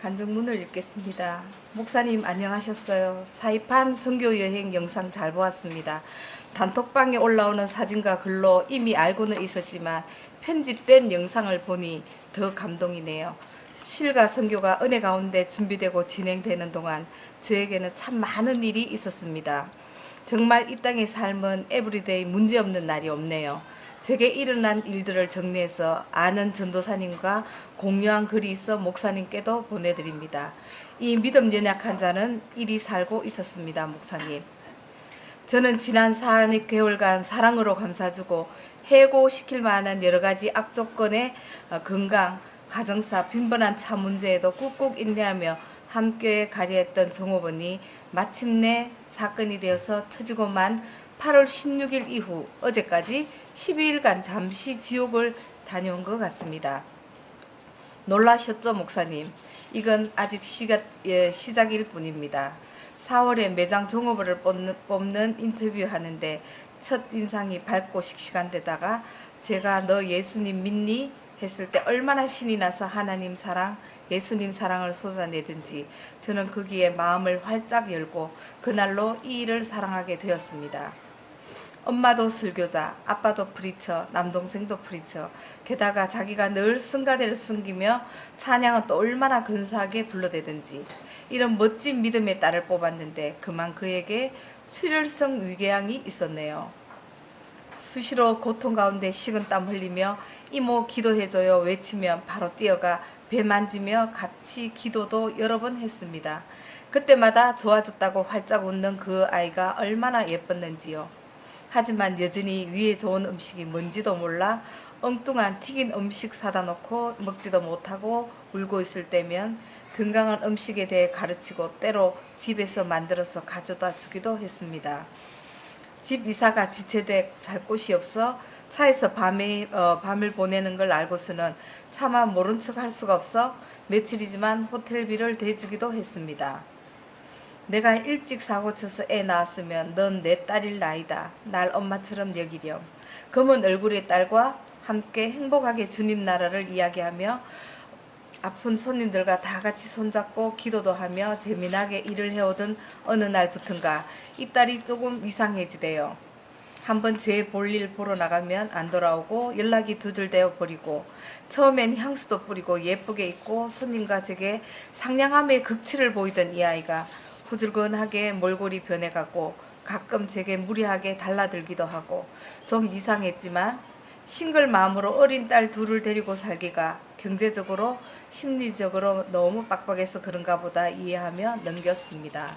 간증문을 읽겠습니다. 목사님 안녕하셨어요. 사이판 선교여행 영상 잘 보았습니다. 단톡방에 올라오는 사진과 글로 이미 알고는 있었지만 편집된 영상을 보니 더 감동이네요. 쉴과 선교가 은혜 가운데 준비되고 진행되는 동안 저에게는 참 많은 일이 있었습니다. 정말 이 땅의 삶은 에브리데이 문제없는 날이 없네요. 제게 일어난 일들을 정리해서 아는 전도사님과 공유한 글이 있어 목사님께도 보내드립니다. 이 믿음 연약한 자는 이리 살고 있었습니다. 목사님. 저는 지난 4개월간 사랑으로 감싸주고 해고시킬 만한 여러가지 악조건의 건강, 가정사, 빈번한 차 문제에도 꾹꾹 인내하며 함께 가려했던 종업원이 마침내 사건이 되어서 터지고만 8월 16일 이후 어제까지 12일간 잠시 지옥을 다녀온 것 같습니다. 놀라셨죠, 목사님? 이건 아직 시작일 뿐입니다. 4월에 매장 종업원을 뽑는 인터뷰하는데 첫 인상이 밝고 씩씩한데다가 제가 너 예수님 믿니? 했을 때 얼마나 신이 나서 하나님 사랑, 예수님 사랑을 쏟아내든지 저는 거기에 마음을 활짝 열고 그날로 이 일을 사랑하게 되었습니다. 엄마도 설교자, 아빠도 프리처, 남동생도 프리처, 게다가 자기가 늘 성가대를 섬기며 찬양은 또 얼마나 근사하게 불러대든지 이런 멋진 믿음의 딸을 뽑았는데 그만 그에게 출혈성 위궤양이 있었네요. 수시로 고통 가운데 식은땀 흘리며 이모 기도해줘요 외치면 바로 뛰어가 배 만지며 같이 기도도 여러 번 했습니다. 그때마다 좋아졌다고 활짝 웃는 그 아이가 얼마나 예뻤는지요. 하지만 여전히 위에 좋은 음식이 뭔지도 몰라 엉뚱한 튀긴 음식 사다 놓고 먹지도 못하고 울고 있을 때면 건강한 음식에 대해 가르치고 때로 집에서 만들어서 가져다 주기도 했습니다. 집 이사가 지체돼 잘 곳이 없어 차에서 밤을 보내는 걸 알고서는 차마 모른 척 할 수가 없어 며칠이지만 호텔비를 대주기도 했습니다. 내가 일찍 사고쳐서 애 낳았으면 넌 내 딸일 나이다. 날 엄마처럼 여기렴. 검은 얼굴의 딸과 함께 행복하게 주님 나라를 이야기하며 아픈 손님들과 다 같이 손잡고 기도도 하며 재미나게 일을 해오던 어느 날부턴가 이 딸이 조금 이상해지대요. 한번 제 볼일 보러 나가면 안 돌아오고 연락이 두절되어 버리고 처음엔 향수도 뿌리고 예쁘게 입고 손님과 제게 상냥함의 극치를 보이던 이 아이가 후줄근하게 몰골이 변해가고 가끔 제게 무리하게 달라들기도 하고 좀 이상했지만 싱글 마음으로 어린 딸 둘을 데리고 살기가 경제적으로 심리적으로 너무 빡빡해서 그런가 보다 이해하며 넘겼습니다.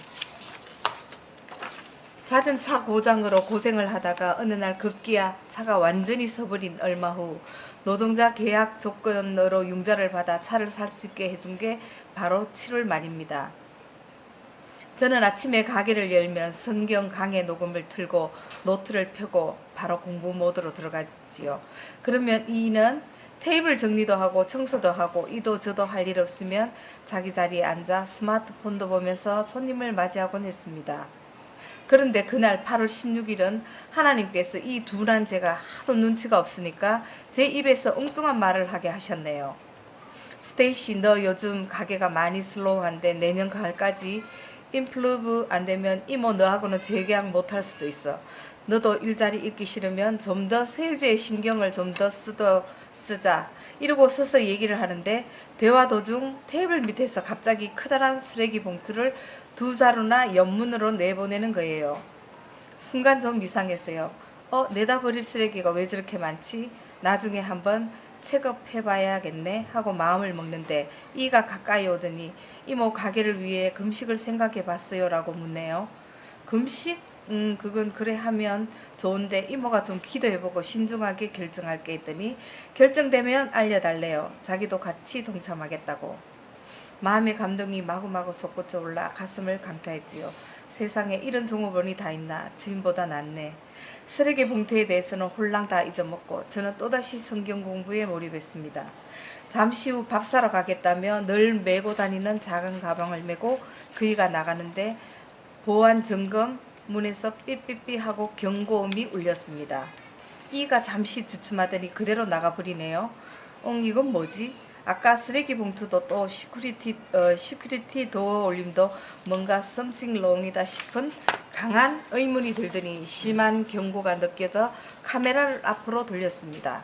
잦은 차 고장으로 고생을 하다가 어느 날 급기야 차가 완전히 서버린 얼마 후 노동자 계약 조건으로 융자를 받아 차를 살 수 있게 해준 게 바로 7월 말입니다. 저는 아침에 가게를 열면 성경 강해 녹음을 틀고 노트를 펴고 바로 공부 모드로 들어가지요. 그러면 이는 테이블 정리도 하고 청소도 하고 이도 저도 할 일 없으면 자기 자리에 앉아 스마트폰도 보면서 손님을 맞이하곤 했습니다. 그런데 그날 8월 16일은 하나님께서 이 둔한 제가 하도 눈치가 없으니까 제 입에서 엉뚱한 말을 하게 하셨네요. 스테이시, 너 요즘 가게가 많이 슬로우한데 내년 가을까지 임플루브 안 되면 이모 너하고는 재계약 못할 수도 있어. 너도 일자리 잃기 싫으면 좀 더 세일즈에 신경을 좀 더 쓰자. 이러고 서서 얘기를 하는데 대화 도중 테이블 밑에서 갑자기 커다란 쓰레기 봉투를 두 자루나 옆문으로 내보내는 거예요. 순간 좀 이상했어요. 내다 버릴 쓰레기가 왜 저렇게 많지? 나중에 한번 체크해봐야겠네 하고 마음을 먹는데 이가 가까이 오더니 이모 가게를 위해 금식을 생각해봤어요 라고 묻네요. 금식? 그건 그래 하면 좋은데 이모가 좀 기도해보고 신중하게 결정할게 했더니 결정되면 알려달래요. 자기도 같이 동참하겠다고. 마음의 감동이 마구마구 솟구쳐 올라 가슴을 감탄했지요. 세상에 이런 종업원이 다 있나. 주인보다 낫네. 쓰레기 봉투에 대해서는 홀랑 다 잊어먹고 저는 또다시 성경 공부에 몰입했습니다. 잠시 후 밥 사러 가겠다며 늘 메고 다니는 작은 가방을 메고 그이가 나가는데 보안 점검 문에서 삐삐삐 하고 경고음이 울렸습니다. 이가 잠시 주춤하더니 그대로 나가버리네요. 이건 뭐지? 아까 쓰레기 봉투도 또 시큐리티 도어 올림도 뭔가 something wrong이다 싶은 강한 의문이 들더니 심한 경고가 느껴져 카메라를 앞으로 돌렸습니다.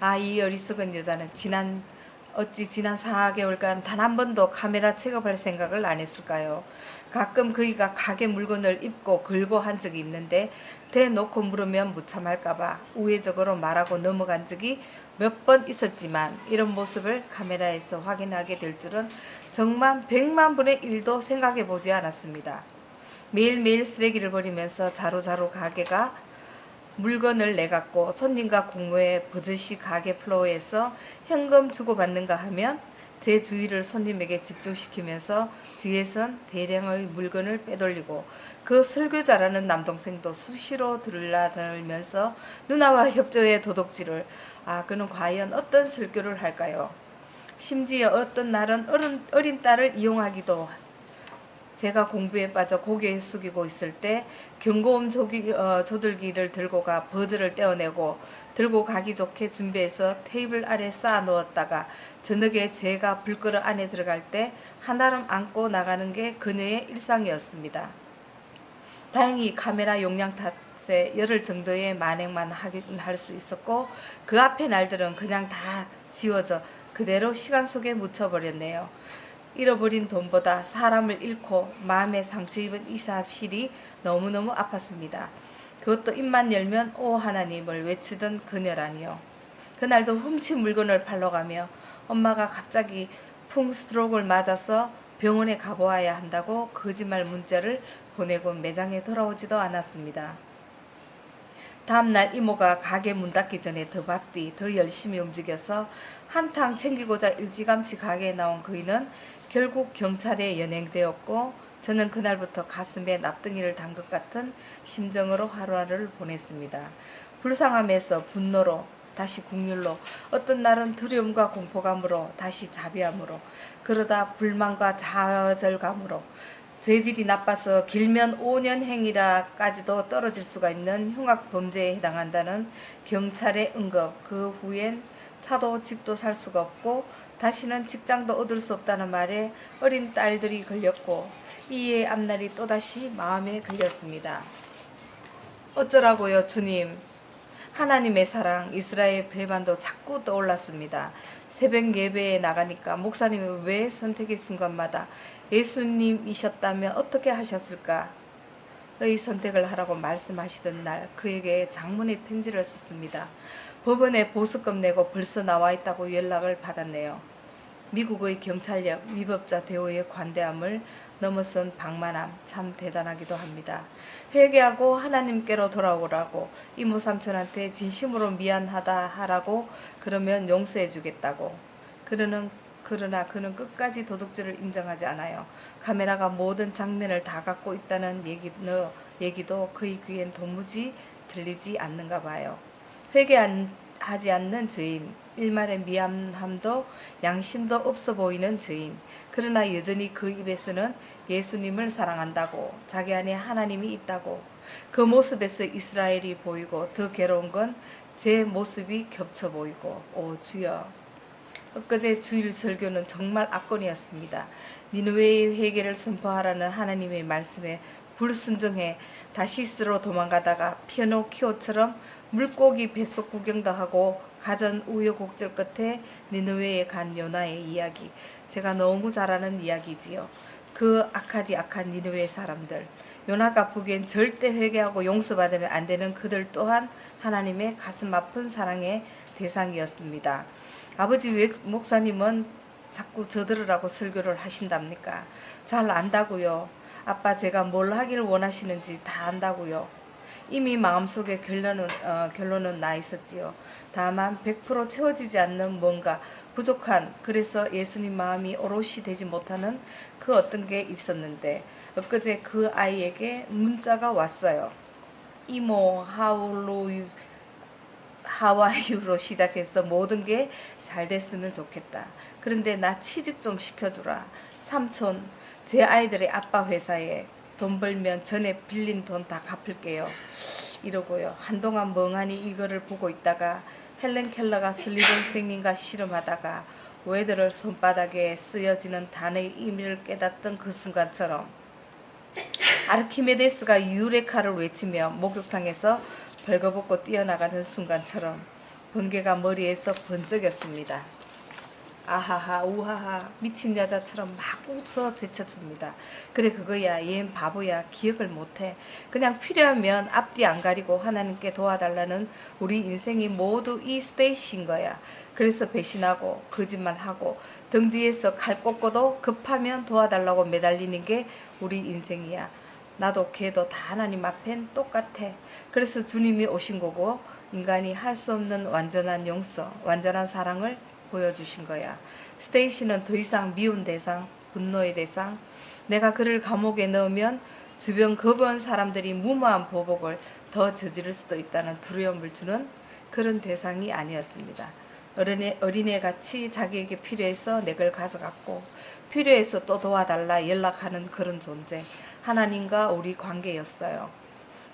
아, 이 어리석은 여자는 어찌 지난 4개월간 단 한 번도 카메라 체크할 생각을 안 했을까요? 가끔 그이가 가게 물건을 입고 걸고 한 적이 있는데 대놓고 물으면 무참할까봐 우회적으로 말하고 넘어간 적이 몇 번 있었지만 이런 모습을 카메라에서 확인하게 될 줄은 정말 100만 분의 1도 생각해 보지 않았습니다. 매일매일 쓰레기를 버리면서 자루자루 가게가 물건을 내갖고 손님과 공모해 버젓이 가게 플로어에서 현금 주고받는가 하면 제 주의를 손님에게 집중시키면서 뒤에선 대량의 물건을 빼돌리고 그 설교자라는 남동생도 수시로 들라들면서 누나와 협조해 도둑질을. 아, 그는 과연 어떤 설교를 할까요? 심지어 어떤 날은 어린 딸을 이용하기도. 제가 공부에 빠져 고개 숙이고 있을 때 경고음 조들기를 들고 가 버즈를 떼어내고 들고 가기 좋게 준비해서 테이블 아래 쌓아 놓았다가 저녁에 제가 불끄러 안에 들어갈 때 한아름 안고 나가는 게 그녀의 일상이었습니다. 다행히 카메라 용량 탓에 열흘 정도의 만행만 할 수 있었고 그 앞에 날들은 그냥 다 지워져 그대로 시간 속에 묻혀버렸네요. 잃어버린 돈보다 사람을 잃고 마음에 상처 입은 이 사실이 너무너무 아팠습니다. 그것도 입만 열면 오 하나님을 외치던 그녀라니요. 그날도 훔친 물건을 팔러 가며 엄마가 갑자기 풍 스트로크를 맞아서 병원에 가보아야 한다고 거짓말 문자를 보내고 매장에 돌아오지도 않았습니다. 다음날 이모가 가게 문 닫기 전에 더 바삐 더 열심히 움직여서 한탕 챙기고자 일찌감치 가게에 나온 그이는 결국 경찰에 연행되었고 저는 그날부터 가슴에 납덩이를 단 것 같은 심정으로 하루하루를 보냈습니다. 불쌍함에서 분노로 다시 국률로 어떤 날은 두려움과 공포감으로 다시 자비함으로 그러다 불만과 좌절감으로 죄질이 나빠서 길면 5년 행이라까지도 떨어질 수가 있는 흉악 범죄에 해당한다는 경찰의 응급. 그 후엔 차도 집도 살 수가 없고 다시는 직장도 얻을 수 없다는 말에 어린 딸들이 걸렸고 이의 앞날이 또다시 마음에 걸렸습니다. 어쩌라고요, 주님. 하나님의 사랑, 이스라엘 배반도 자꾸 떠올랐습니다. 새벽 예배에 나가니까 목사님이 왜 선택의 순간마다 예수님이셨다면 어떻게 하셨을까? 의 선택을 하라고 말씀하시던 날 그에게 장문의 편지를 썼습니다. 법원에 보수금 내고 벌써 나와 있다고 연락을 받았네요. 미국의 경찰력, 위법자 대우의 관대함을 넘어선 방만함 참 대단하기도 합니다. 회개하고 하나님께로 돌아오라고 이모 삼촌한테 진심으로 미안하다 하라고 그러면 용서해 주겠다고. 그러나 그는 끝까지 도둑질을 인정하지 않아요. 카메라가 모든 장면을 다 갖고 있다는 얘기도 그의 귀엔 도무지 들리지 않는가 봐요. 회개하지 않는 죄인, 일말의 미안함도 양심도 없어 보이는 죄인. 그러나 여전히 그 입에서는 예수님을 사랑한다고, 자기 안에 하나님이 있다고. 그 모습에서 이스라엘이 보이고 더 괴로운 건 제 모습이 겹쳐 보이고. 오 주여. 엊그제 주일 설교는 정말 압권이었습니다. 니느웨의 회개를 선포하라는 하나님의 말씀에 불순종해 다시스로 도망가다가 피노키오처럼 물고기 뱃속 구경도 하고 가전 우여곡절 끝에 니느웨에 간 요나의 이야기. 제가 너무 잘 아는 이야기지요. 그 악한 니느웨 사람들. 요나가 보기엔 절대 회개하고 용서받으면 안 되는 그들 또한 하나님의 가슴 아픈 사랑의 대상이었습니다. 아버지 왜 목사님은 자꾸 저들으라고 설교를 하신답니까? 잘 안다고요. 아빠 제가 뭘 하기를 원하시는지 다 안다고요. 이미 마음속에 결론은 나 있었지요. 다만 100% 채워지지 않는 뭔가 부족한, 그래서 예수님 마음이 오롯이 되지 못하는 그 어떤 게 있었는데 엊그제 그 아이에게 문자가 왔어요. 이모 하와이유로 시작해서 모든 게 잘 됐으면 좋겠다. 그런데 나 취직 좀 시켜주라. 삼촌, 제 아이들의 아빠 회사에 돈 벌면 전에 빌린 돈 다 갚을게요. 이러고요. 한동안 멍하니 이거를 보고 있다가 헬렌 켈러가 슬리번 선생님과 씨름하다가 왜들을 손바닥에 쓰여지는 단어의 의미를 깨닫던 그 순간처럼 아르키메데스가 유레카를 외치며 목욕탕에서 벌거벗고 뛰어나가는 순간처럼 번개가 머리에서 번쩍였습니다. 아하하 우하하 미친 여자처럼 막 웃어 제쳤습니다. 그래 그거야 얜 바보야 기억을 못해. 그냥 필요하면 앞뒤 안 가리고 하나님께 도와달라는 우리 인생이 모두 이 스테이시인 거야. 그래서 배신하고 거짓말하고 등 뒤에서 칼 꽂고도 급하면 도와달라고 매달리는 게 우리 인생이야. 나도 걔도 다 하나님 앞엔 똑같아. 그래서 주님이 오신 거고 인간이 할 수 없는 완전한 용서, 완전한 사랑을 보여주신 거야. 스테이시는 더 이상 미운 대상, 분노의 대상, 내가 그를 감옥에 넣으면 주변 거부한 사람들이 무모한 보복을 더 저지를 수도 있다는 두려움을 주는 그런 대상이 아니었습니다. 어린애같이 자기에게 필요해서 내 걸 가져갔고 필요해서 또 도와달라 연락하는 그런 존재, 하나님과 우리 관계였어요.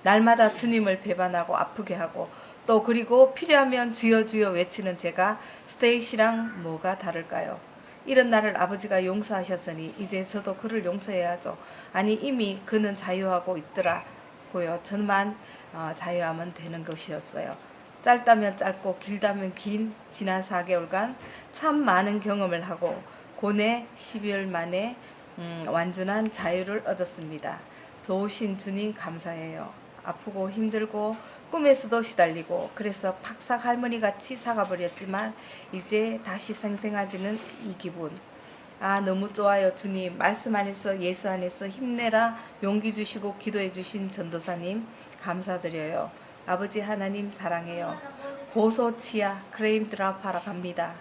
날마다 주님을 배반하고 아프게 하고 또 그리고 필요하면 주여 주여 외치는 제가 스테이시랑 뭐가 다를까요? 이런 나를 아버지가 용서하셨으니 이제 저도 그를 용서해야죠. 아니 이미 그는 자유하고 있더라고요. 저만 자유하면 되는 것이었어요. 짧다면 짧고 길다면 긴 지난 4개월간 참 많은 경험을 하고 고뇌 12월 만에 완전한 자유를 얻었습니다. 좋으신 주님 감사해요. 아프고 힘들고 꿈에서도 시달리고 그래서 팍삭 할머니같이 사가버렸지만 이제 다시 생생해지는 이 기분. 아 너무 좋아요. 주님 말씀 안에서 예수 안에서 힘내라 용기 주시고 기도해 주신 전도사님 감사드려요. 아버지 하나님 사랑해요. 고소치아 크레임 드랍하러 갑니다.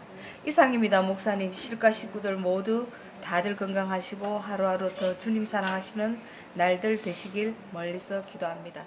이상입니다. 목사님 실과 식구들 모두 다들 건강하시고 하루하루 더 주님 사랑하시는 날들 되시길 멀리서 기도합니다.